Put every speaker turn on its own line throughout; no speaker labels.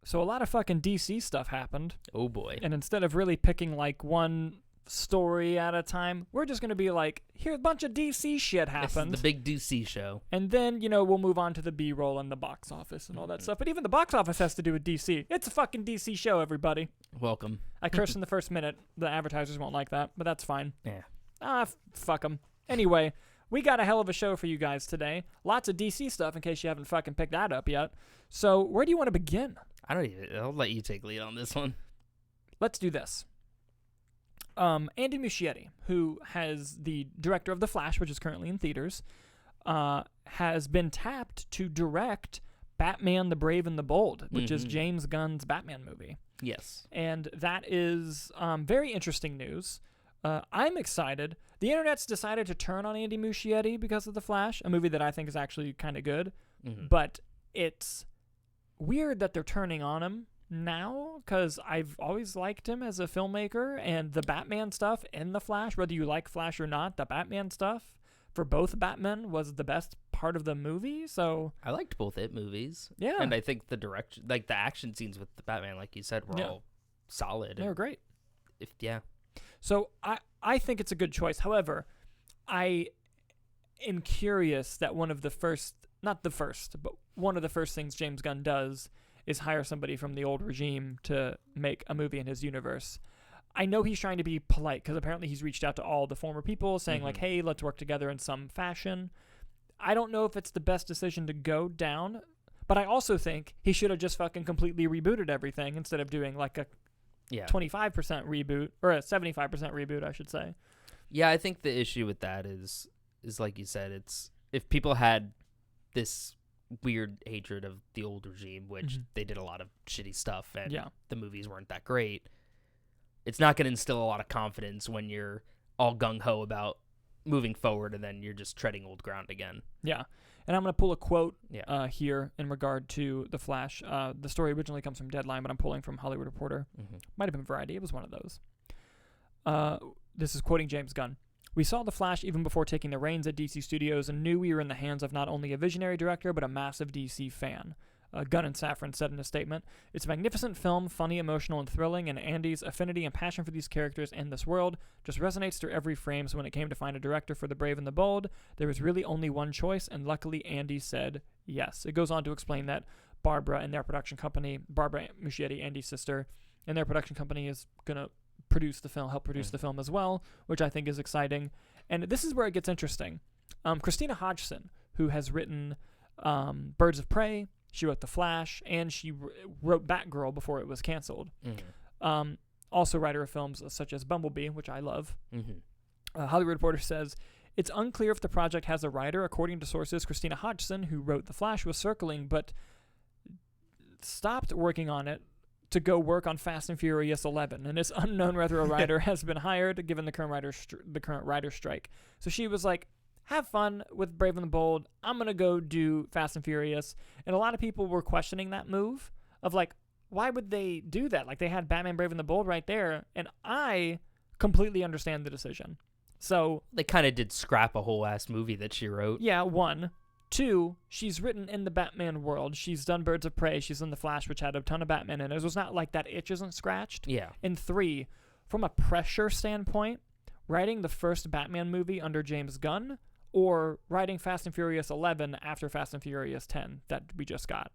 So a lot of fucking DC stuff happened.
Oh boy.
And instead of really picking like one story at a time, we're just going to be like, here, a bunch of DC shit happened.
This is the big DC show.
And then, we'll move on to the B-roll and the box office and all that stuff. But even the box office has to do with DC. It's a fucking DC show, everybody.
Welcome.
I cursed in the first minute. The advertisers won't like that, but that's fine.
Yeah.
Fuck them. Anyway, we got a hell of a show for you guys today. Lots of DC stuff in case you haven't fucking picked that up yet. So where do you want to begin?
I'll let you take lead on this one.
Let's do this. Andy Muschietti, who has the director of The Flash, which is currently in theaters, has been tapped to direct Batman the Brave and the Bold, which is James Gunn's Batman movie.
Yes.
And that is very interesting news. I'm excited. The internet's decided to turn on Andy Muschietti because of The Flash, a movie that I think is actually kind of good. But it's weird that they're turning on him now, because I've always liked him as a filmmaker, and the Batman stuff in The Flash, whether you like Flash or not, the Batman stuff for both Batman was the best part of the movie. So
I liked both movies.
Yeah.
And I think the direction, like the action scenes with the Batman, like you said, were all solid.
They were great.
So
I think it's a good choice. However, I am curious that one of the first things James Gunn does is hire somebody from the old regime to make a movie in his universe. I know he's trying to be polite, because apparently he's reached out to all the former people saying like, hey, let's work together in some fashion. I don't know if it's the best decision to go down, but I also think he should have just fucking completely rebooted everything instead of doing like a 25% reboot, or a 75% reboot, I should say.
Yeah, I think the issue with that is like you said, it's if people had this weird hatred of the old regime, which they did a lot of shitty stuff, and the movies weren't that great, it's not going to instill a lot of confidence when you're all gung-ho about moving forward and then you're just treading old ground again. Yeah.
And I'm going to pull a quote here in regard to The Flash. The story originally comes from Deadline, but I'm pulling from Hollywood Reporter. Might have been Variety. It was one of those. This is quoting James Gunn. We saw The Flash even before taking the reins at DC Studios and knew we were in the hands of not only a visionary director, but a massive DC fan. Gunn and Safran said in a statement, "It's a magnificent film, funny, emotional, and thrilling, and Andy's affinity and passion for these characters and this world just resonates through every frame, so when it came to find a director for The Brave and the Bold, there was really only one choice, and luckily Andy said yes." It goes on to explain that Barbara and their production company, Barbara Muschietti, Andy's sister, and their production company is going to help produce the film as well, which I think is exciting. And this is where it gets interesting. Christina Hodson, who has written Birds of Prey, she wrote The Flash, and she wrote Batgirl before it was canceled. Also writer of films such as Bumblebee, which I love. Hollywood Reporter says, it's unclear if the project has a writer. According to sources, Christina Hodson, who wrote The Flash, was circling, but stopped working on it to go work on Fast and Furious 11, and it's unknown whether a writer has been hired given the current writer strike. So she was like, have fun with Brave and the Bold. I'm going to go do Fast and Furious. And a lot of people were questioning that move of like, why would they do that? Like, they had Batman Brave and the Bold right there, and I completely understand the decision. So
they kind of did scrap a whole ass movie that she wrote.
Yeah, 1. 2, she's written in the Batman world. She's done Birds of Prey. She's in The Flash, which had a ton of Batman in it. It was not like that itch isn't scratched.
Yeah.
And 3, from a pressure standpoint, writing the first Batman movie under James Gunn or writing Fast and Furious 11 after Fast and Furious 10 that we just got.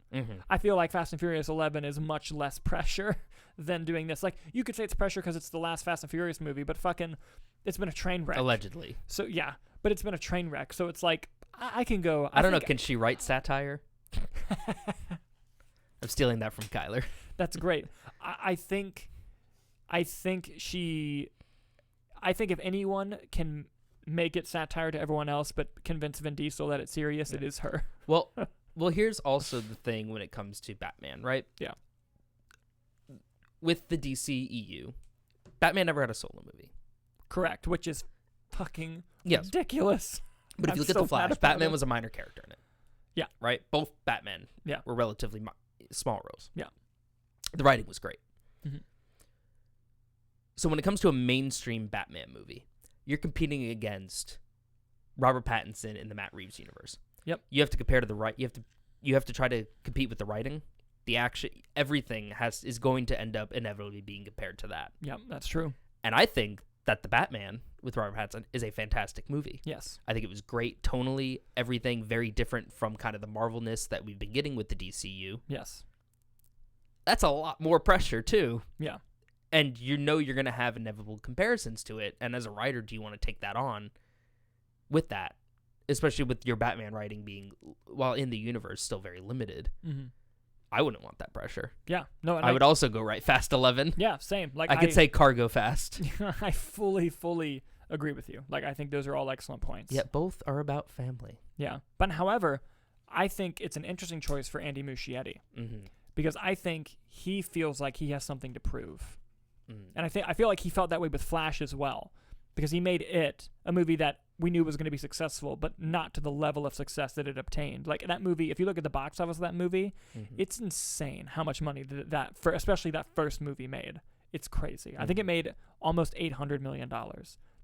I feel like Fast and Furious 11 is much less pressure than doing this. Like, you could say it's pressure because it's the last Fast and Furious movie, but fucking, it's been a train wreck.
Allegedly.
So, yeah, but it's been a train wreck. So it's like, I can go.
I don't know. Can she write satire? I'm stealing that from Kyler.
That's great. I think if anyone can make it satire to everyone else, but convince Vin Diesel that it's serious, it is her.
Well, here's also the thing when it comes to Batman, right?
Yeah.
With the DCEU, Batman never had a solo movie.
Correct, which is fucking ridiculous.
But if you look at The Flash, Batman was a minor character in it.
Yeah.
Right? Both Batman were relatively small roles.
Yeah.
The writing was great. So when it comes to a mainstream Batman movie, you're competing against Robert Pattinson in the Matt Reeves universe.
Yep.
You have to compare to you have to try to compete with the writing, the action, everything is going to end up inevitably being compared to that.
Yeah, that's true.
And I think that The Batman with Robert Pattinson is a fantastic movie.
Yes.
I think it was great tonally, everything very different from kind of the Marvelness that we've been getting with the DCU.
Yes.
That's a lot more pressure, too.
Yeah.
And you know you're going to have inevitable comparisons to it. And as a writer, do you want to take that on with that? Especially with your Batman writing being, while in the universe, still very limited.
Mm-hmm.
I wouldn't want that pressure.
Yeah. No,
I would also go write Fast 11.
Yeah, same. Like
I could say Cargo Fast.
I fully agree with you. Like, I think those are all excellent points.
Yet both are about family.
Yeah. But however, I think it's an interesting choice for Andy Muschietti.
Mm-hmm.
Because I think he feels like he has something to prove.
Mm.
And I feel like he felt that way with Flash as well. Because he made it a movie that we knew was going to be successful, but not to the level of success that it obtained. Like, that movie, if you look at the box office of that movie, it's insane how much money especially that first movie made. It's crazy. I think it made almost $800 million.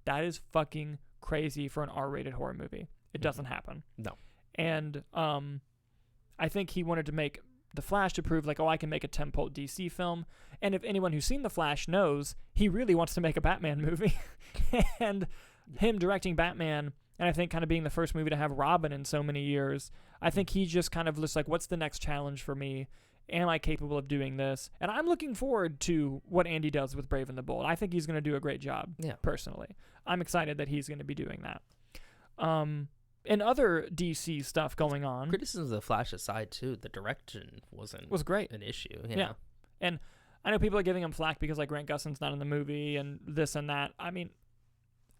That is fucking crazy for an R-rated horror movie. It doesn't happen.
No.
And I think he wanted to make The Flash to prove, like, oh, I can make a tentpole DC film. And if anyone who's seen The Flash knows, he really wants to make a Batman movie. And him directing Batman, and I think kind of being the first movie to have Robin in so many years, I think he just kind of looks like, what's the next challenge for me? Am I capable of doing this? And I'm looking forward to what Andy does with Brave and the Bold. I think he's going to do a great job, personally. I'm excited that he's going to be doing that. And other DC stuff going on.
Criticisms of The Flash aside, too, the direction was
great.
An issue.
Yeah. And I know people are giving him flack because, like, Grant Gustin's not in the movie and this and that. I mean,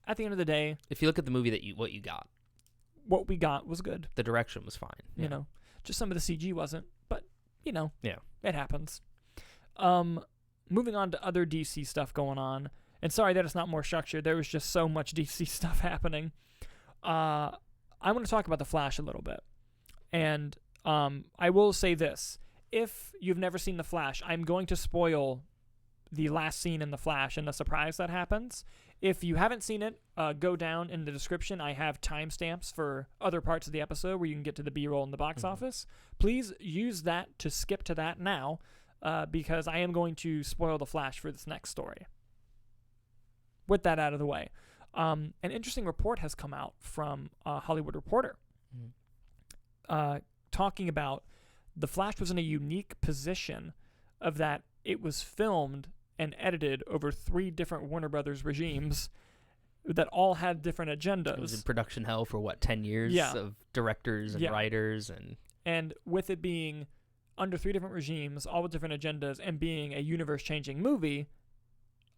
at the end of the day,
if you look at the movie
what we got was good.
The direction was fine.
You know, just some of the CG wasn't, but it happens. Moving on to other DC stuff going on, and sorry that it's not more structured. There was just so much DC stuff happening. I want to talk about The Flash a little bit, and I will say this: if you've never seen The Flash, I'm going to spoil the last scene in The Flash and the surprise that happens. If you haven't seen it, go down in the description. I have timestamps for other parts of the episode where you can get to the B-roll in the box office. Please use that to skip to that now, because I am going to spoil The Flash for this next story. With that out of the way, an interesting report has come out from Hollywood Reporter talking about The Flash was in a unique position of that it was filmed and edited over 3 different Warner Brothers regimes that all had different agendas.
It was in production hell for 10 years of directors and writers
and with it being under 3 different regimes, all with different agendas, and being a universe-changing movie,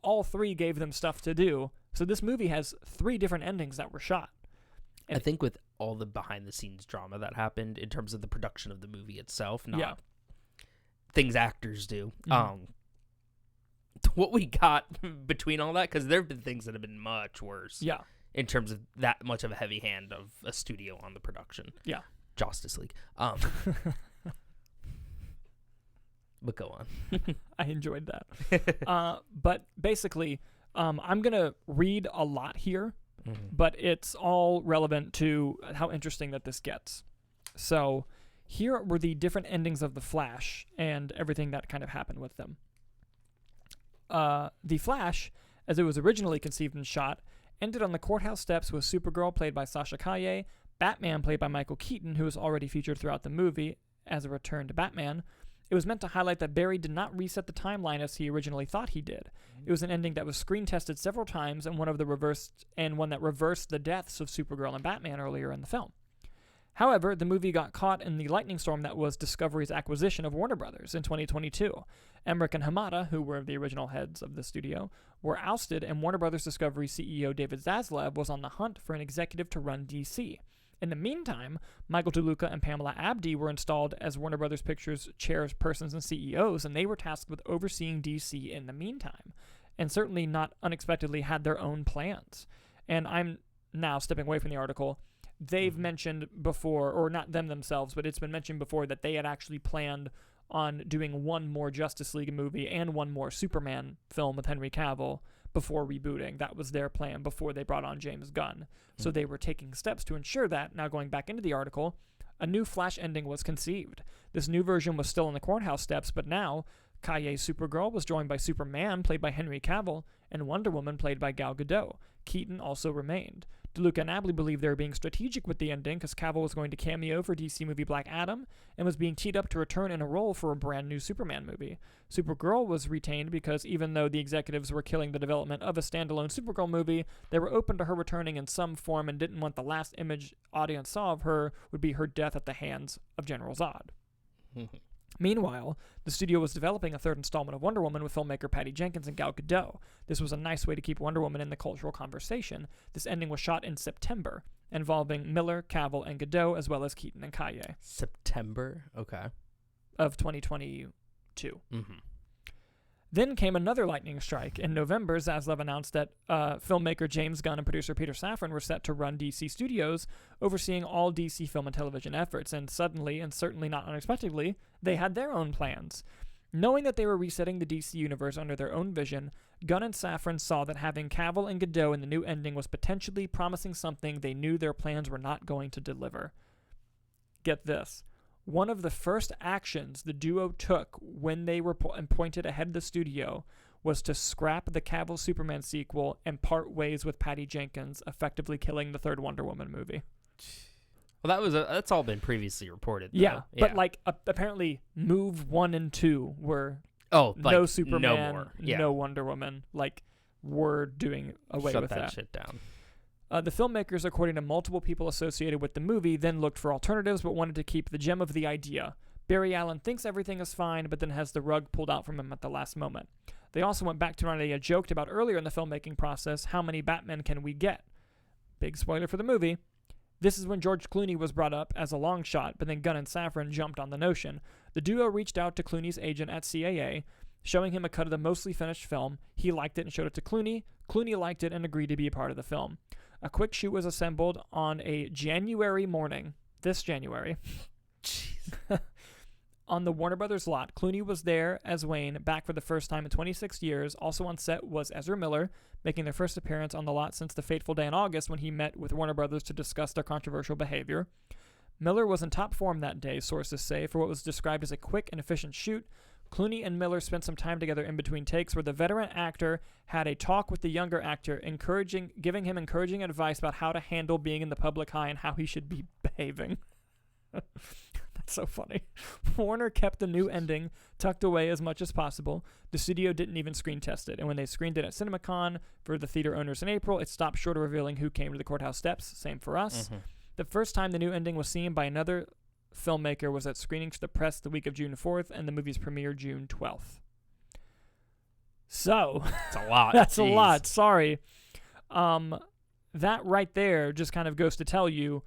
all 3 gave them stuff to do. So this movie has 3 different endings that were shot. And
I think with all the behind-the-scenes drama that happened in terms of the production of the movie itself, not things actors do. What we got between all that, because there have been things that have been much worse.
Yeah.
In terms of that much of a heavy hand of a studio on the production.
Yeah.
Justice League. But go on.
I enjoyed that. But basically, I'm going to read a lot here, but it's all relevant to how interesting that this gets. So here were the different endings of The Flash and everything that kind of happened with them. The Flash, as it was originally conceived and shot, ended on the courthouse steps with Supergirl, played by Sasha Calle, Batman, played by Michael Keaton, who was already featured throughout the movie as a return to Batman. It was meant to highlight that Barry did not reset the timeline as he originally thought he did. It was an ending that was screen tested several times and one that reversed the deaths of Supergirl and Batman earlier in the film. However, the movie got caught in the lightning storm that was Discovery's acquisition of Warner Brothers in 2022. Emmerich and Hamada, who were the original heads of the studio, were ousted, and Warner Brothers Discovery CEO David Zaslav was on the hunt for an executive to run DC. In the meantime, Michael DeLuca and Pamela Abdy were installed as Warner Brothers Pictures chairpersons and CEOs, and they were tasked with overseeing DC in the meantime, and certainly not unexpectedly had their own plans. And I'm now stepping away from the article. They've mentioned before, or not them themselves, but it's been mentioned before that they had actually planned on doing one more Justice League movie and one more Superman film with Henry Cavill before rebooting. That was their plan before they brought on James Gunn. So they were taking steps to ensure that. Now going back into the article, a new Flash ending was conceived. This new version was still in the courthouse steps, but now Kaye's Supergirl was joined by Superman, played by Henry Cavill, and Wonder Woman, played by Gal Gadot. Keaton also remained. DeLuca and Abley believed they were being strategic with the ending because Cavill was going to cameo for DC movie Black Adam and was being teed up to return in a role for a brand new Superman movie. Supergirl was retained because even though the executives were killing the development of a standalone Supergirl movie, they were open to her returning in some form and didn't want the last image audience saw of her would be her death at the hands of General Zod. Meanwhile, the studio was developing a third installment of Wonder Woman with filmmaker Patty Jenkins and Gal Gadot. This was a nice way to keep Wonder Woman in the cultural conversation. This ending was shot in September, involving Miller, Cavill, and Gadot, as well as Keaton and Kaye.
September? Okay.
Of 2022.
Mm-hmm.
Then came another lightning strike. In November, Zaslav announced that filmmaker James Gunn and producer Peter Safran were set to run DC Studios, overseeing all DC film and television efforts, and suddenly, and certainly not unexpectedly, they had their own plans. Knowing that they were resetting the DC universe under their own vision, Gunn and Safran saw that having Cavill and Gadot in the new ending was potentially promising something they knew their plans were not going to deliver. Get this. One of the first actions the duo took when they were pointed ahead of the studio was to scrap the Cavill Superman sequel and part ways with Patty Jenkins, effectively killing the third Wonder Woman movie.
Well, that's all been previously reported, though.
Yeah, but apparently move 1 and 2 were no Superman,
no more. Yeah.
No Wonder Woman. We're doing away with that.
Shut that shit down.
The filmmakers, according to multiple people associated with the movie, then looked for alternatives but wanted to keep the gem of the idea. Barry Allen thinks everything is fine, but then has the rug pulled out from him at the last moment. They also went back to an idea joked about earlier in the filmmaking process: how many Batmen can we get? Big spoiler for the movie. This is when George Clooney was brought up as a long shot, but then Gunn and Safran jumped on the notion. The duo reached out to Clooney's agent at CAA, showing him a cut of the mostly finished film. He liked it and showed it to Clooney. Clooney liked it and agreed to be a part of the film. A quick shoot was assembled on a January morning, this January, on the Warner Brothers lot. Clooney was there as Wayne, back for the first time in 26 years. Also on set was Ezra Miller, making their first appearance on the lot since the fateful day in August when he met with Warner Brothers to discuss their controversial behavior. Miller was in top form that day, sources say, for what was described as a quick and efficient shoot. Clooney and Miller spent some time together in between takes where the veteran actor had a talk with the younger actor, giving him encouraging advice about how to handle being in the public eye and how he should be behaving. That's so funny. Warner kept the new ending tucked away as much as possible. The studio didn't even screen test it, and when they screened it at CinemaCon for the theater owners in April, it stopped short of revealing who came to the courthouse steps. Same for us. Mm-hmm. The first time the new ending was seen by another filmmaker was at screening to the press the week of June 4th, and the movie's premiere June 12th. So
it's a lot.
That's a lot. Sorry. That right there just kind of goes to tell you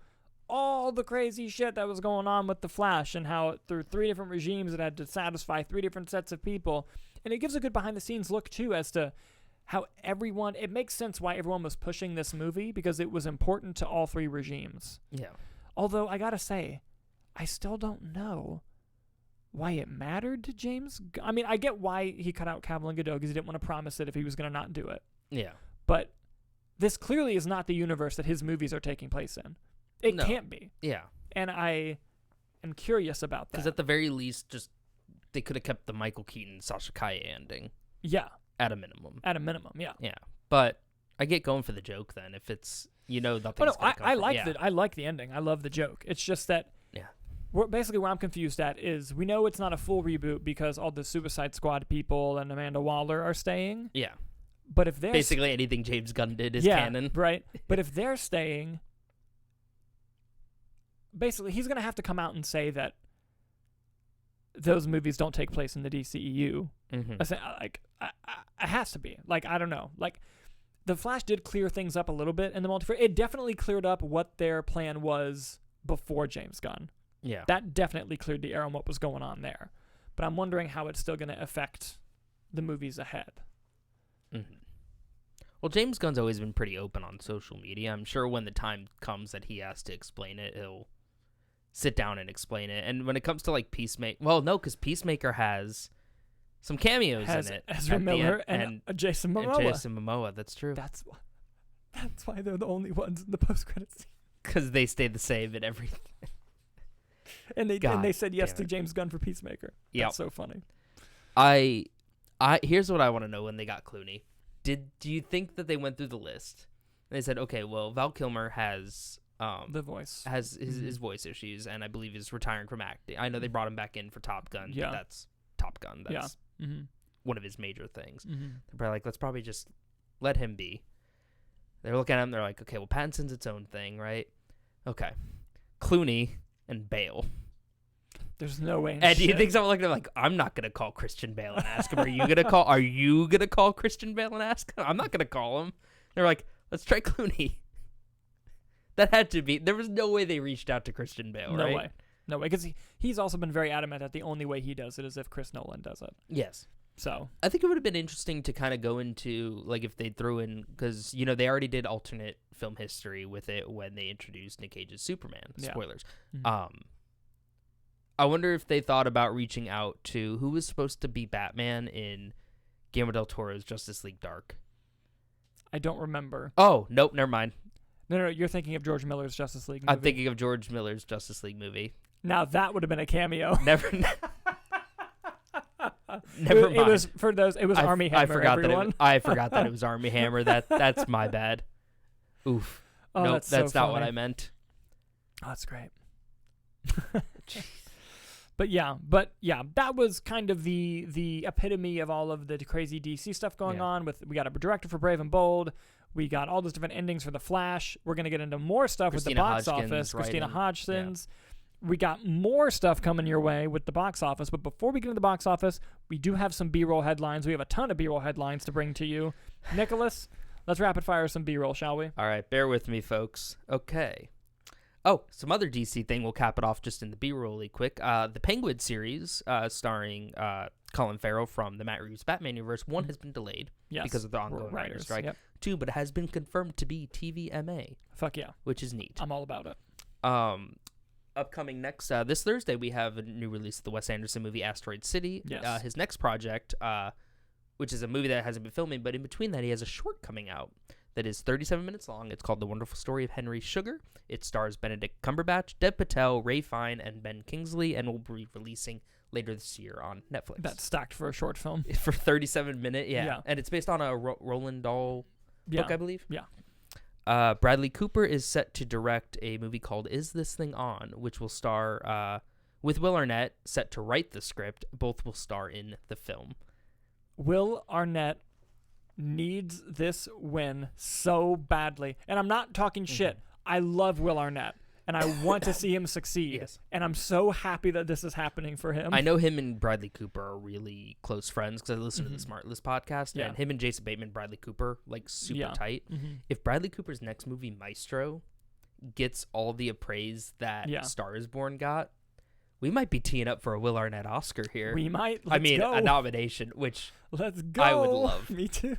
all the crazy shit that was going on with The Flash and how through 3 different regimes it had to satisfy 3 different sets of people. And it gives a good behind-the-scenes look, too, as to how it makes sense why everyone was pushing this movie, because it was important to all 3 regimes.
Yeah.
Although, I gotta say, I still don't know why it mattered to James. I mean, I get why he cut out Cavill and Gadot, because he didn't want to promise it if he was going to not do it.
Yeah.
But this clearly is not the universe that his movies are taking place in. It can't be.
Yeah.
And I am curious about that.
Because at the very least, they could have kept the Michael Keaton, Sasha Kaye ending.
Yeah.
At a minimum.
Yeah.
Yeah. But I get going for the joke then. If it's, nothing's
I like the ending. I love the joke. It's just that basically where I'm confused at is we know it's not a full reboot because all the Suicide Squad people and Amanda Waller are staying.
Yeah.
But if they're
basically anything James Gunn did is canon.
Right. But if they're staying, basically he's going to have to come out and say that those movies don't take place in the DCEU. Mm-hmm. It has to be. I don't know. The Flash did clear things up a little bit in the multiverse. It definitely cleared up what their plan was before James Gunn.
Yeah.
That definitely cleared the air on what was going on there. But I'm wondering how it's still going to affect the movies ahead.
Mm-hmm. Well, James Gunn's always been pretty open on social media. I'm sure when the time comes that he has to explain it, he'll sit down and explain it. And when it comes to Peacemaker, because Peacemaker has some cameos in it.
Ezra Miller and Jason Momoa.
Jason Momoa, that's true.
That's why they're the only ones in the post-credits scene.
Because they stay the same in everything.
and they said yes to James Gunn for Peacemaker. That's so funny.
Here's what I want to know when they got Clooney. Do you think that they went through the list? And they said, okay, well, Val Kilmer has
the voice,
has his voice issues, and I believe is retiring from acting. I know they brought him back in for Top Gun. Yeah, but that's Top Gun. That's one of his major things. They're probably like, let's probably just let him be. They're looking at him. They're like, okay, well, Pattinson's its own thing, right? Okay, Clooney and Bale.
There's no way.
And do you think someone like I'm not gonna call Christian Bale and ask him? Are you gonna call Christian Bale and ask him? I'm not gonna call him. They're like, let's try Clooney. That had to be. There was no way they reached out to Christian Bale, right?
No way. Because he's also been very adamant that the only way he does it is if Chris Nolan does it.
Yes.
So
I think it would have been interesting to kind of go into, like, if they threw in, because, you know, they already did alternate film history with it when they introduced Nick Cage's Superman. Yeah. Spoilers. I wonder if they thought about reaching out to who was supposed to be Batman in Guillermo del Toro's Justice League Dark.
I don't remember.
Oh, nope, never mind.
No, you're thinking of George Miller's Justice League movie.
I'm thinking of George Miller's Justice League movie.
Now, that would have been a cameo.
Never mind.
It was for those. It was Army Hammer.
I forgot that it was Army Hammer. That's my bad. Oof.
Oh,
nope, that's
so
not
funny.
what I meant.
Oh, that's great. But yeah, that was kind of the epitome of all of the crazy DC stuff going on. We got a director for Brave and Bold. We got all those different endings for The Flash. We're gonna get into more stuff with the box office. Christina Hodgson's. Yeah. We got more stuff coming your way with the box office. But before we get into the box office, we do have some B-roll headlines. We have a ton of B-roll headlines to bring to you. Nicholas, let's rapid fire some B-roll, shall we?
All right, bear with me, folks. Okay. Oh, some other DC thing. We'll cap it off just in the B-roll-y quick. The Penguin series, starring Colin Farrell from the Matt Reeves Batman universe, 1 has been delayed because of the ongoing writer's strike. Yep. 2, but it has been confirmed to be TVMA.
Fuck yeah.
Which is neat.
I'm all about it.
Upcoming next, this Thursday, we have a new release of the Wes Anderson movie Asteroid City.
Yes.
His next project, which is a movie that hasn't been filming, but in between that, he has a short coming out that is 37 minutes long. It's called The Wonderful Story of Henry Sugar. It stars Benedict Cumberbatch, Dev Patel, Ray Fine, and Ben Kingsley, and will be releasing later this year on Netflix.
That's stacked for a short film.
For 37 minutes, yeah. And it's based on a Roald Dahl book, I believe.
Yeah.
Bradley Cooper is set to direct a movie called Is This Thing On?, which will star, with Will Arnett set to write the script. Both will star in the film.
Will Arnett needs this win so badly. And I'm not talking shit. I love Will Arnett, and I want to see him succeed.
Yes.
And I'm so happy that this is happening for him.
I know him and Bradley Cooper are really close friends because I listen to the Smart List podcast, and him and Jason Bateman, Bradley Cooper, like super tight. If Bradley Cooper's next movie, Maestro, gets all the appraise that Star is Born got, we might be teeing up for a Will Arnett Oscar here.
We might.
A nomination, which
let's go.
I would love.
Me too.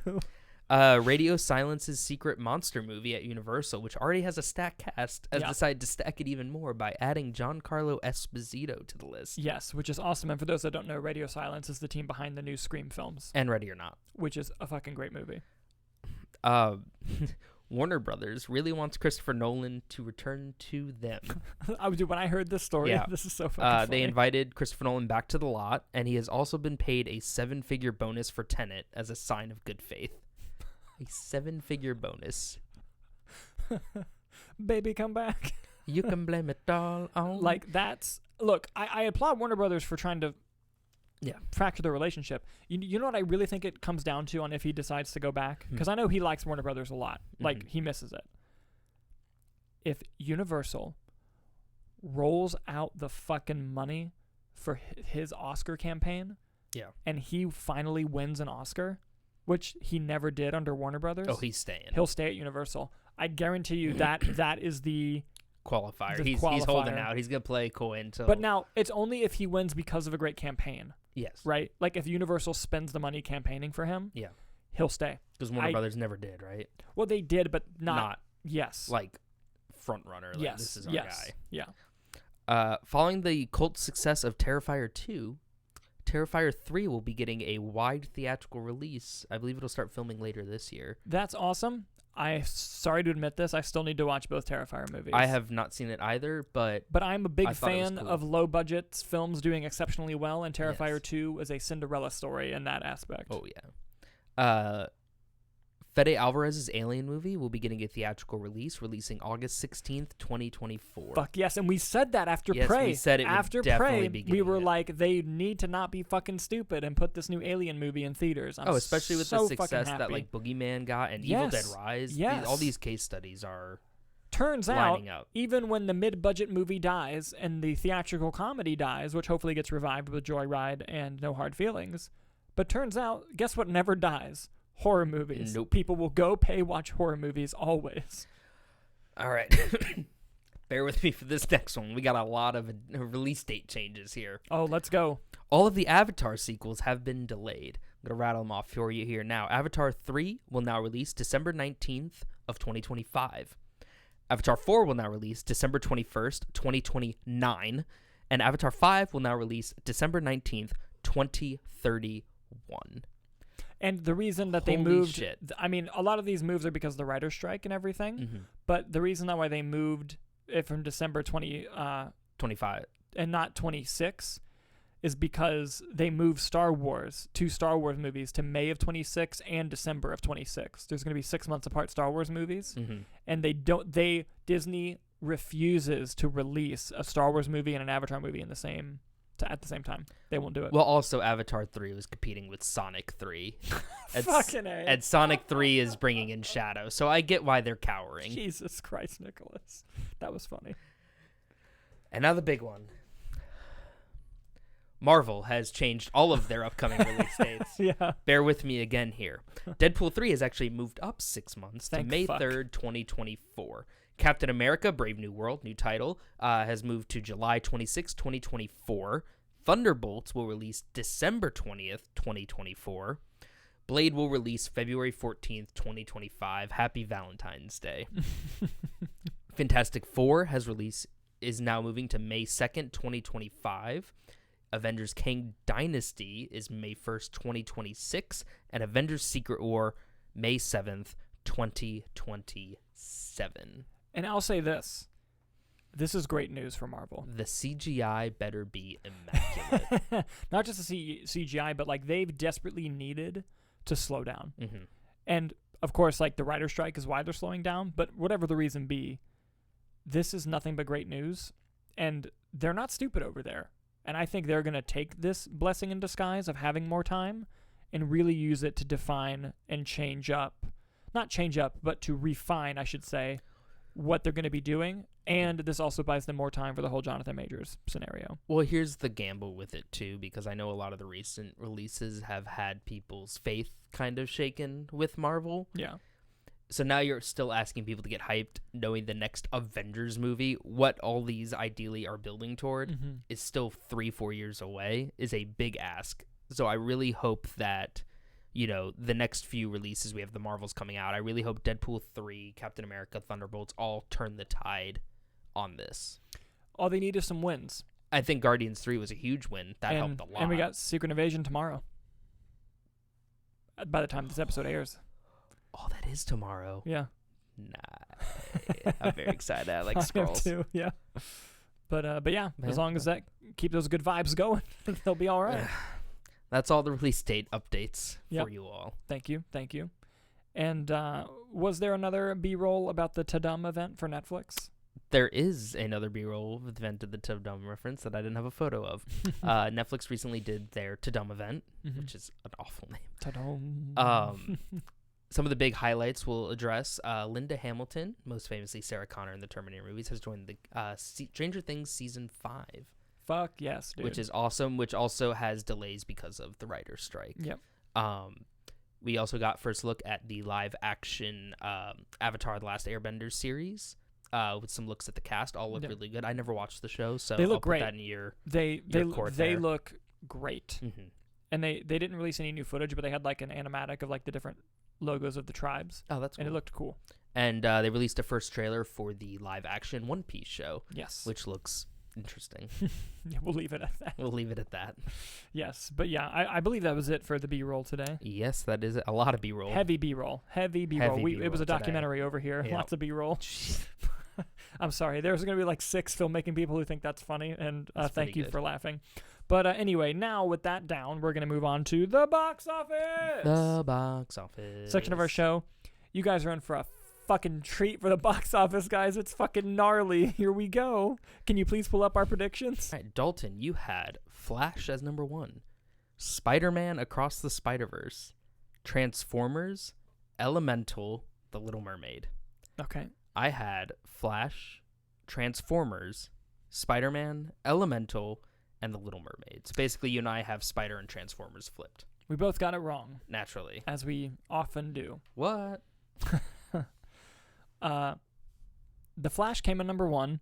Radio Silence's secret monster movie at Universal, which already has a stacked cast, has decided to stack it even more by adding Giancarlo Esposito to the list.
Yes, which is awesome. And for those that don't know, Radio Silence is the team behind the new Scream films.
And Ready or Not.
Which is a fucking great movie.
Warner Brothers really wants Christopher Nolan to return to them.
When I heard this story, this is so fucking funny.
They invited Christopher Nolan back to the lot, and he has also been paid a 7-figure bonus for Tenet as a sign of good faith. A 7-figure bonus.
Baby, come back.
You can blame it all on...
Like, that's... Look, I applaud Warner Brothers for trying to fracture the relationship. You know what I really think it comes down to on if he decides to go back? Because I know he likes Warner Brothers a lot. Like, he misses it. If Universal rolls out the fucking money for his Oscar campaign, and he finally wins an Oscar, which he never did under Warner Brothers.
Oh, he's staying.
He'll stay at Universal. I guarantee you that is the...
qualifier. He's holding out. He's going to play coy until...
But now, it's only if he wins because of a great campaign.
Yes.
Right? Like, if Universal spends the money campaigning for him, he'll stay.
Because Warner Brothers never did, right?
Well, they did, but not yes.
Like, front runner. Like, this is our guy.
Yeah.
Following the cult success of Terrifier 2, Terrifier 3 will be getting a wide theatrical release. I believe it'll start filming later this year.
That's awesome. sorry to admit this, I still need to watch both Terrifier movies.
I have not seen it either, but
I'm a big fan
cool.
of low budget films doing exceptionally well, and Terrifier 2 is a Cinderella story in that aspect.
Oh yeah. Fede Alvarez's Alien movie will be getting a theatrical release, releasing August 16th, 2024.
Fuck yes, and we said that after
yes,
Prey.
We said it
after
Prey,
we were like, they need to not be fucking stupid and put this new Alien movie in theaters.
Especially with the success that like Boogeyman got and Evil Dead Rise.
Yes.
All these case studies are
turns
lining
out
up.
Even when the mid-budget movie dies and the theatrical comedy dies, which hopefully gets revived with Joyride and No Hard Feelings, but turns out, guess what never dies? Horror movies.
Nope.
People will go pay watch horror movies always.
All right. Bear with me for this next one. We got a lot of release date changes here.
Oh, let's go.
All of the Avatar sequels have been delayed. I'm going to rattle them off for you here now. Avatar 3 will now release December 19th of 2025. Avatar 4 will now release December 21st, 2029. And Avatar 5 will now release December 19th, 2031.
And the reason that they moved, I mean, a lot of these moves are because of the writer's strike and everything. Mm-hmm. But the reason that why they moved it from December 25 and not 26 is because they moved two Star Wars movies to May of 26 and December of 26. There's going to be 6 months apart Star Wars movies, and Disney refuses to release a Star Wars movie and an Avatar movie at the same time. They won't do it.
Well, also Avatar 3 was competing with Sonic 3.
Fucking A.
And Sonic 3 is bringing in Shadow, so I get why they're cowering.
Jesus Christ, Nicholas. That was funny.
And now the big one. Marvel has changed all of their upcoming release dates.
Yeah.
Bear with me again here. Deadpool 3 has actually moved up 6 months to May 3rd, 2024. Captain America, Brave New World, new title, has moved to July 26, 2024. Thunderbolts will release December 20th, 2024. Blade will release February 14th, 2025. Happy Valentine's Day. Fantastic Four is now moving to May 2nd, 2025. Avengers Kang Dynasty is May 1st, 2026. And Avengers Secret War, May 7th, 2027.
And I'll say this. This is great news for Marvel.
The CGI better be immaculate.
Not just the CGI, but like they've desperately needed to slow down. Mm-hmm. And of course, like the writer's strike is why they're slowing down. But whatever the reason be, this is nothing but great news. And they're not stupid over there. And I think they're going to take this blessing in disguise of having more time and really use it to define and not change up, but to refine, I should say, what they're going to be doing. And this also buys them more time for the whole Jonathan Majors scenario.
Well, here's the gamble with it, too, because I know a lot of the recent releases have had people's faith kind of shaken with Marvel.
Yeah.
So now you're still asking people to get hyped, knowing the next Avengers movie, what all these ideally are building toward, is still 3-4 years away, is a big ask. So I really hope that, the next few releases we have the Marvels coming out, I really hope Deadpool 3, Captain America, Thunderbolts all turn the tide on this.
All they need is some wins.
I think Guardians 3 was a huge win. That helped a lot.
And we got Secret Invasion tomorrow. By the time this episode airs.
Oh, that is tomorrow.
Yeah.
Nah. I'm very excited. I like Skrulls.
too, yeah. But yeah, as long as that keep those good vibes going, they'll be all right.
That's all the release date updates for you all.
Thank you. And was there another B-roll about the Tadum event for Netflix?
There is another B-roll event of the Tadum reference that I didn't have a photo of. Netflix recently did their Tadum event, which is an awful name.
Tadum.
Some of the big highlights we'll address. Linda Hamilton, most famously Sarah Connor in the Terminator movies, has joined the Stranger Things Season 5.
Fuck yes, dude.
Which is awesome, which also has delays because of the writer's strike.
Yep.
We also got first look at the live-action Avatar The Last Airbender series with some looks at the cast. All look really good. I never watched the show, so
they look
I'll
great.
Put that in your
They look great.
Mm-hmm.
And they didn't release any new footage, but they had like an animatic of like the different logos of the tribes.
Oh, that's cool.
And it looked cool.
And they released a first trailer for the live-action One Piece show.
Yes.
Which looks interesting.
We'll leave it at that.
We'll leave it at that.
Yes, but yeah, I believe that was it for the B-roll today.
Yes, that is a lot of B-roll.
Heavy B-roll. It was a documentary today. Over here. Yep. Lots of B-roll. I'm sorry. There's going to be like 6 filmmaking people who think that's funny, and thank you for laughing. But anyway, now with that down, we're going to move on to the box office.
The box office.
Section of our show. You guys are in for a fucking treat for the box office, guys. It's fucking gnarly. Here we go. Can you please pull up our predictions?
All right, Dalton, you had Flash as number 1, Spider-Man Across the Spider-Verse, Transformers, Elemental, The Little Mermaid.
Okay.
I had Flash, Transformers, Spider-Man, Elemental, and The Little Mermaid. So basically, you and I have Spider and Transformers flipped.
We both got it wrong.
Naturally.
As we often do.
What?
The Flash came in number 1,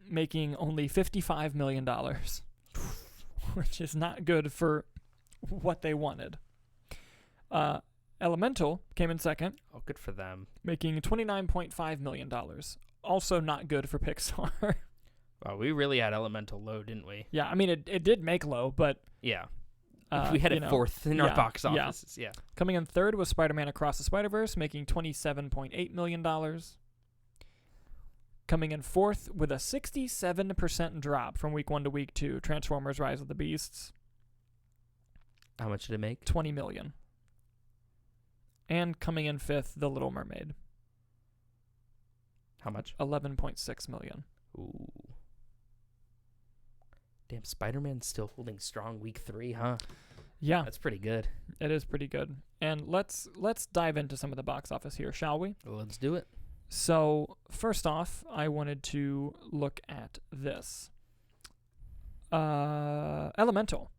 making only $55 million, which is not good for what they wanted. Elemental came in second.
Oh, good for them.
Making $29.5 million. Also not good for Pixar.
Wow, we really had Elemental low, didn't we?
Yeah, I mean, it did make low, but...
Yeah. We had it fourth in our box offices. Yeah.
Coming in third was Spider-Man Across the Spider-Verse, making $27.8 million. Coming in fourth with a 67% drop from week 1 to week 2, Transformers Rise of the Beasts.
How much did it make?
$20 million. And coming in fifth, The Little Mermaid.
How much?
$11.6 million.
Ooh. Damn, Spider-Man's still holding strong week 3, huh?
Yeah.
That's pretty good.
It is pretty good. And let's dive into some of the box office here, shall we?
Well, let's do it.
So, first off, I wanted to look at this. Elemental.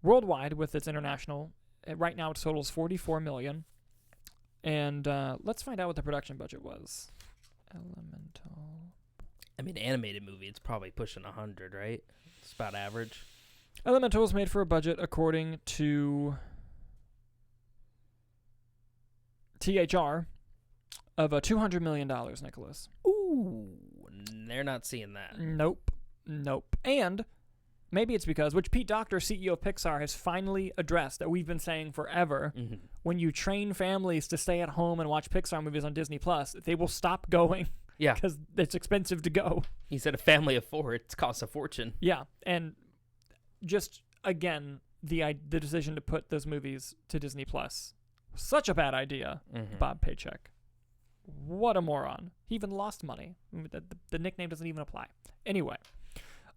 Worldwide, with its international, right now it totals $44 million. And let's find out what the production budget was. Elemental.
I mean, animated movie, it's probably pushing 100, right? It's about average.
Elemental was made for a budget, according to THR, of $200 million, Nicholas.
Ooh, they're not seeing that.
Nope. And maybe it's because, which Pete Docter, CEO of Pixar, has finally addressed that we've been saying forever, when you train families to stay at home and watch Pixar movies on Disney+, they will stop going.
Yeah.
Because it's expensive to go.
He said a family of 4, it costs a fortune.
Yeah. And just, again, the decision to put those movies to Disney+. Such a bad idea, Bob Paycheck. What a moron. He even lost money. The nickname doesn't even apply. Anyway.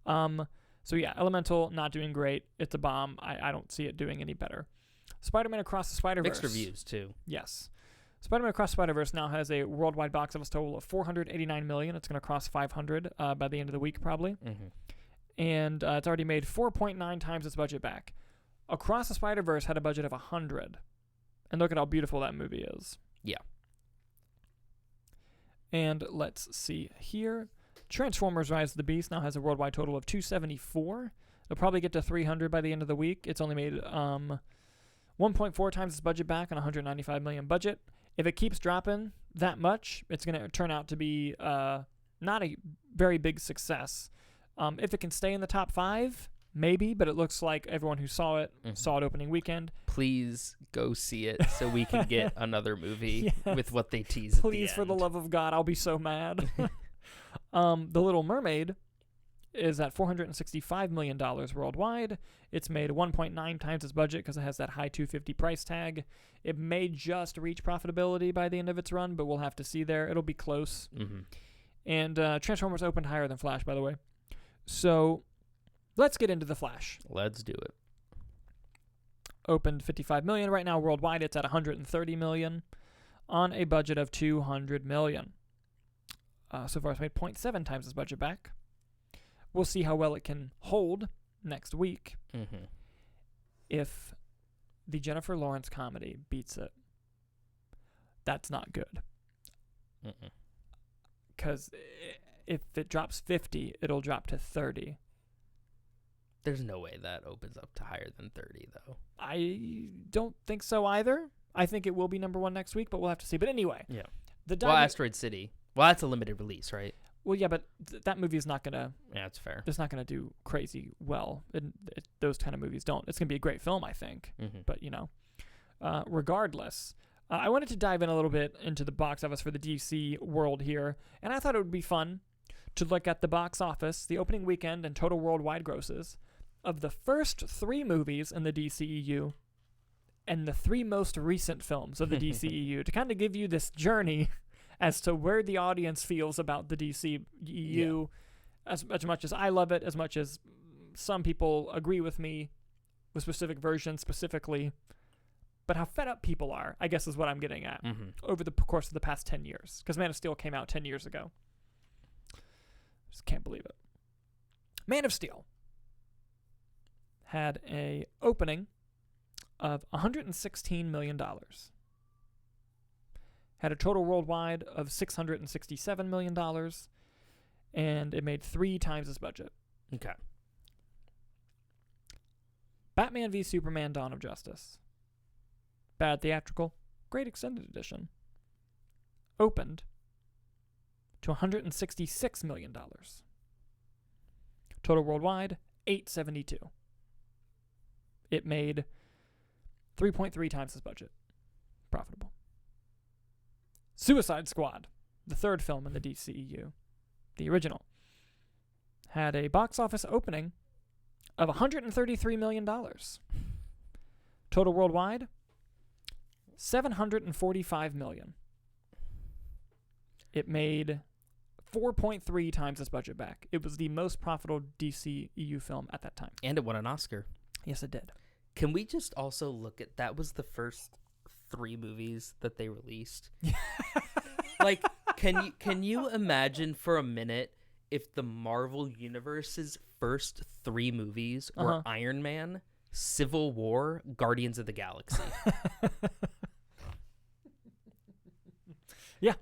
So yeah, Elemental, not doing great. It's a bomb. I don't see it doing any better. Spider-Man Across the Spider-Verse.
Mixed reviews, too.
Yes. Spider-Man Across the Spider-Verse now has a worldwide box office total of $489 million. It's going to cross 500 by the end of the week, probably. And it's already made 4.9 times its budget back. Across the Spider-Verse had a budget of 100. And look at how beautiful that movie is.
Yeah.
And let's see here. Transformers Rise of the Beast now has a worldwide total of 274. It'll probably get to 300 by the end of the week. It's only made 1.4 times its budget back on a $195 million budget. If it keeps dropping that much, it's going to turn out to be not a very big success. If it can stay in the top 5, maybe, but it looks like everyone who saw it opening weekend.
Please go see it so we can get another movie with what they tease
Please, for the love of God, I'll be so mad. The Little Mermaid is at $465 million worldwide. It's made 1.9 times its budget because it has that high $250 price tag. It may just reach profitability by the end of its run, but we'll have to see there. It'll be close. And Transformers opened higher than Flash, by the way. So let's get into the Flash.
Let's do it.
Opened $55 million. Right now, worldwide, it's at $130 million on a budget of $200 million. So far, it's made 0.7 times its budget back. We'll see how well it can hold next week. If the Jennifer Lawrence comedy beats it, that's not good. Because if it drops 50, it'll drop to 30.
There's no way that opens up to higher than 30, though.
I don't think so either. I think it will be number 1 next week, but we'll have to see. But anyway.
Yeah. Asteroid City. Well, that's a limited release, right?
Well, yeah, but that movie is not gonna.
Yeah, it's fair.
It's not gonna do crazy well. Those kind of movies don't. It's gonna be a great film, I think.
Mm-hmm.
But regardless, I wanted to dive in a little bit into the box office for the DC world here, and I thought it would be fun to look at the box office, the opening weekend, and total worldwide grosses of the first 3 movies in the DCEU and the 3 most recent films of the DCEU to kind of give you this journey as to where the audience feels about the DCEU, as much as I love it, as much as some people agree with me with specific versions specifically, but how fed up people are, I guess is what I'm getting at, over the course of the past 10 years. Because Man of Steel came out 10 years ago. Just can't believe it. Man of Steel had a opening of $116 million. Had a total worldwide of $667 million, and it made 3 times its budget.
Okay.
Batman v Superman: Dawn of Justice. Bad theatrical, great extended edition. Opened to $166 million. Total worldwide, $872. It made 3.3 times its budget. Profitable. Suicide Squad, the 3rd film in the DCEU, the original, had a box office opening of $133 million. Total worldwide, $745 million. It made 4.3 times its budget back. It was the most profitable DCEU film at that time.
And it won an Oscar.
Yes, it did.
Can we just also look at that was the first 3 movies that they released? Like, can you imagine for a minute if the Marvel Universe's first 3 movies were Iron Man, Civil War, Guardians of the Galaxy?
Yeah.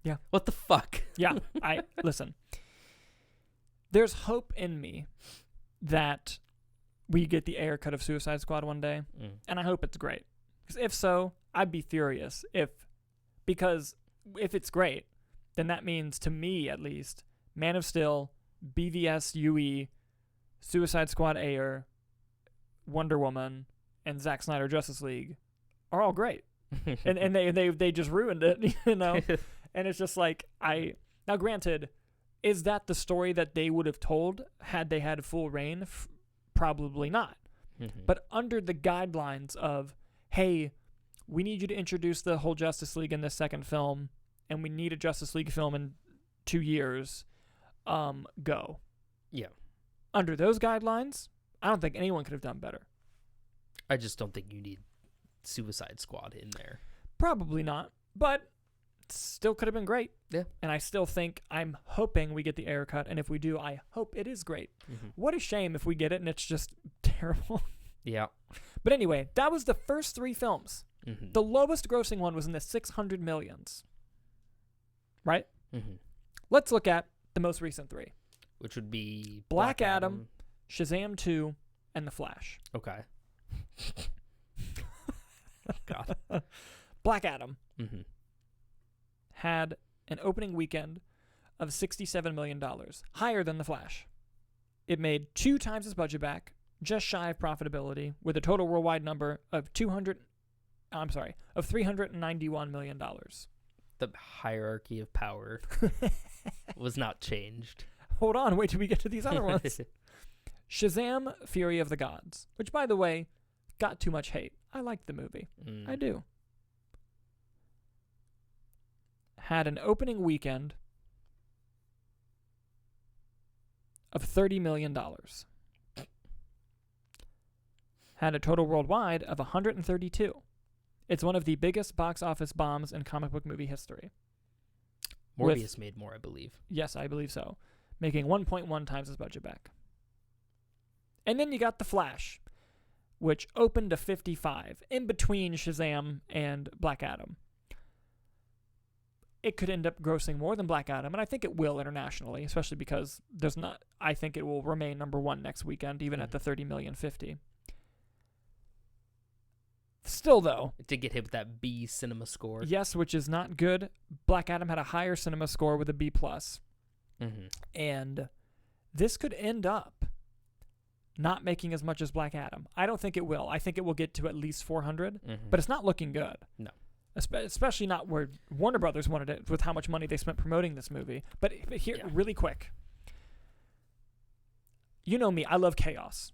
Yeah.
What the fuck?
Yeah. Listen. There's hope in me that we get the air cut of Suicide Squad one day, and I hope it's great. Because if so, I'd be furious. Because if it's great, then that means, to me at least, Man of Steel, BVS UE, Suicide Squad Air, Wonder Woman, and Zack Snyder Justice League are all great. and they just ruined it, And it's just like, now granted, is that the story that they would have told had they had full reign? Probably not. But under the guidelines of, hey, we need you to introduce the whole Justice League in this second film, and we need a Justice League film in 2 years, go.
Yeah.
Under those guidelines, I don't think anyone could have done better.
I just don't think you need Suicide Squad in there.
Probably not, but still could have been great.
Yeah.
And I still think, I'm hoping we get the air cut, and if we do, I hope it is great. What a shame if we get it and it's just terrible.
Yeah.
But anyway, that was the first 3 films. The lowest grossing one was in the 600 millions. Right? Let's look at the most recent 3.
Which would be
Black Adam, Shazam 2, and The Flash.
Okay. God.
Black Adam had an opening weekend of $67 million, higher than The Flash. It made 2 times its budget back, just shy of profitability, with a total worldwide number of $391 million.
The hierarchy of power was not changed.
Hold on, wait till we get to these other ones. Shazam! Fury of the Gods, which, by the way, got too much hate. I liked the movie. I do. Had an opening weekend of $30 million. Had a total worldwide of 132. It's one of the biggest box office bombs in comic book movie history.
Morbius made more, I believe.
Yes, I believe so. Making 1.1 times its budget back. And then you got The Flash, which opened to 55, in between Shazam and Black Adam. It could end up grossing more than Black Adam, and I think it will internationally, especially because I think it will remain number 1 next weekend, even at the 30 million 50. Still, though.
It did get hit with that B cinema score.
Yes, which is not good. Black Adam had a higher cinema score with a B+. And this could end up not making as much as Black Adam. I don't think it will. I think it will get to at least 400, but it's not looking good.
No.
Especially not where Warner Brothers wanted it with how much money they spent promoting this movie. But here, really quick. You know me. I love chaos.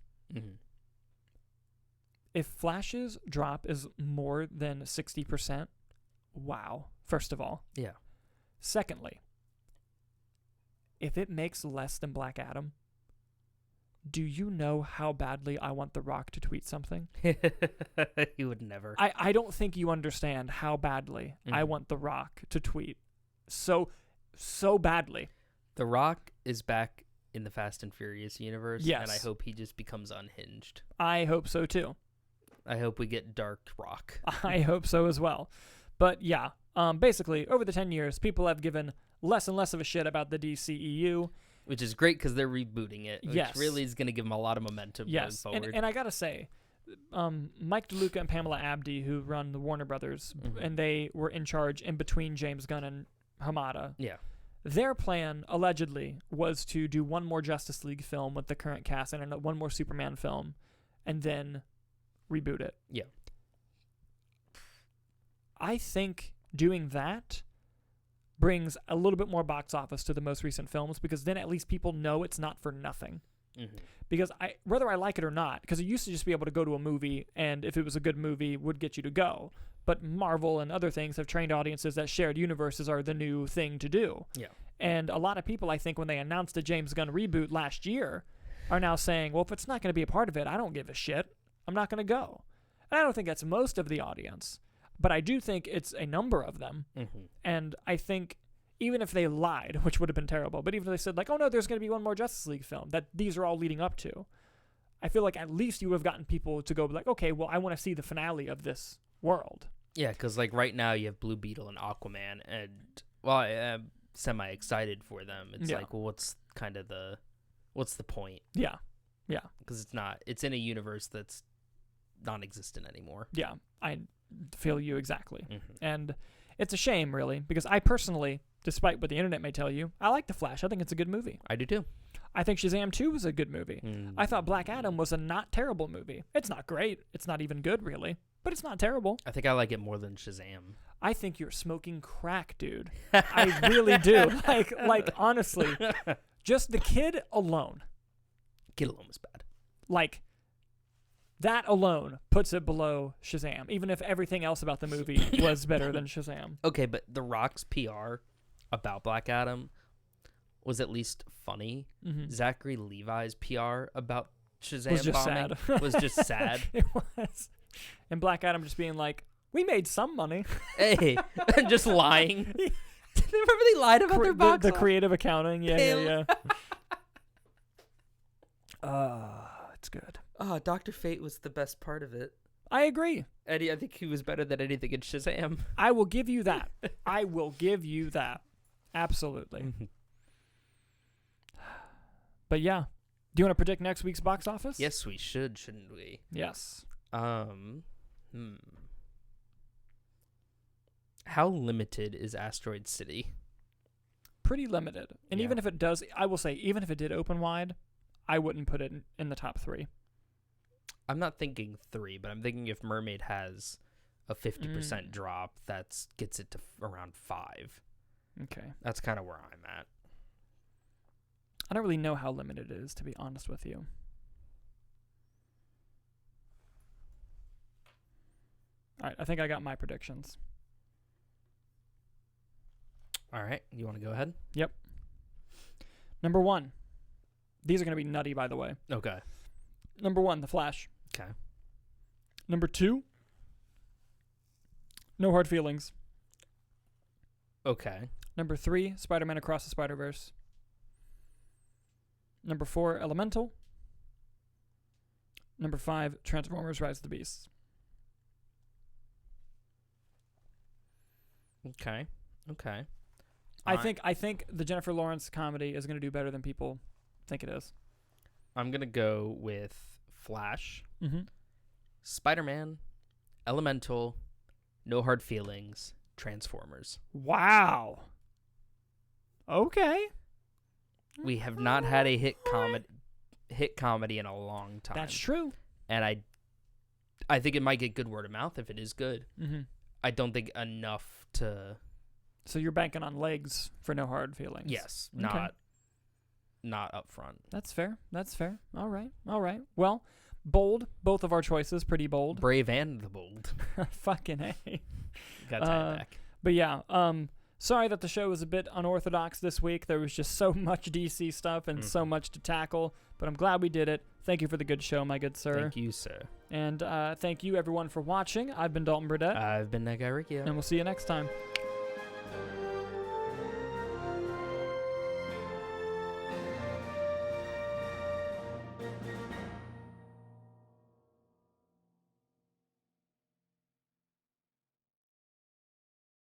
If Flash's drop is more than 60%, wow, first of all.
Yeah. Secondly,
if it makes less than Black Adam, do you know how badly I want The Rock to tweet something?
He would never.
I don't think you understand how badly I want The Rock to tweet. So badly.
The Rock is back in the Fast and Furious universe,
yes.
And I hope he just becomes unhinged.
I hope so, too.
I hope we get Dark Rock.
I hope so as well. But yeah, basically, over the 10 years, people have given less and less of a shit about the DCEU.
Which is great because they're rebooting it, which
yes.
really is going to give them a lot of momentum going forward.
And I got to say, Mike DeLuca and Pamela Abdy, who run the Warner Brothers, and they were in charge in between James Gunn and Hamada.
Yeah.
Their plan, allegedly, was to do one more Justice League film with the current cast and one more Superman film, and then reboot it.
Yeah.
I think doing that brings a little bit more box office to the most recent films, because then at least people know it's not for nothing. Because whether I like it or not, because it used to just be able to go to a movie, and if it was a good movie, would get you to go. But Marvel and other things have trained audiences that shared universes are the new thing to do.
Yeah.
And a lot of people, I think, when they announced the James Gunn reboot last year, are now saying, well, if it's not going to be a part of it, I don't give a shit. I'm not going to go. And I don't think that's most of the audience, but I do think it's a number of them. And I think even if they lied, which would have been terrible, but even if they said, like, oh, no, there's going to be one more Justice League film that these are all leading up to, I feel like at least you would have gotten people to go like, okay, well, I want to see the finale of this world.
Yeah, because, like, right now you have Blue Beetle and Aquaman, and, well, I'm semi-excited for them. It's like, well, what's the point?
Yeah. Yeah.
Because it's in a universe that's non-existent anymore.
Yeah, I feel you exactly. And it's a shame, really, because I personally, despite what the internet may tell you, I like The Flash. I think it's a good movie.
I do too.
I think Shazam 2 was a good movie. I thought Black Adam was a not terrible movie. It's not great. It's not even good, really, but it's not terrible.
I think I like it more than Shazam.
I think you're smoking crack, dude. I really do. Like honestly, just the kid alone.
Kid alone was bad.
Like, that alone puts it below Shazam, even if everything else about the movie was better than Shazam.
Okay, but The Rock's PR about Black Adam was at least funny. Zachary Levi's PR about Shazam
was just
bombing
sad.
was just sad.
It was. And Black Adam just being like, we made some money.
Hey, just lying. Remember they lied about their box
the creative accounting. Yeah. It's good.
Oh, Dr. Fate was the best part of it.
I agree.
Eddie, I think he was better than anything in Shazam.
I will give you that. I will give you that. Absolutely. But yeah. Do you want to predict next week's box office?
Yes, we should, shouldn't we?
Yes.
How limited is Asteroid City?
Pretty limited. And even if it does, I will say, even if it did open wide, I wouldn't put it in the top 3.
I'm not thinking 3, but I'm thinking if Mermaid has a 50% drop, that gets it to around 5.
Okay.
That's kind of where I'm at.
I don't really know how limited it is, to be honest with you. All right, I think I got my predictions.
All right, you want to go ahead?
Yep. Number 1. These are going to be nutty, by the way.
Okay.
Number 1, The Flash.
Okay.
Number 2, No Hard Feelings.
Okay.
Number 3, Spider-Man Across the Spider-Verse. Number 4, Elemental. Number 5, Transformers: Rise of the Beasts.
Okay.
I think the Jennifer Lawrence comedy is going to do better than people think it is.
I'm going to go with Flash, Spider-Man, Elemental, No Hard Feelings, Transformers.
Wow. Okay.
We have not had a hit comedy in a long time.
That's true.
And I think it might get good word of mouth if it is good.
Mm-hmm.
I don't think enough to...
So you're banking on legs for No Hard Feelings?
Yes.
Okay.
Not up front.
That's fair. All right. Well, bold. Both of our choices, pretty bold.
Brave and the bold.
Fucking A.
Got time back.
But yeah, sorry that the show was a bit unorthodox this week. There was just so much DC stuff and so much to tackle, but I'm glad we did it. Thank you for the good show, my good sir.
Thank you, sir.
And thank you, everyone, for watching. I've been Dalton Burdett.
I've been that guy, Riccio.
And we'll see you next time.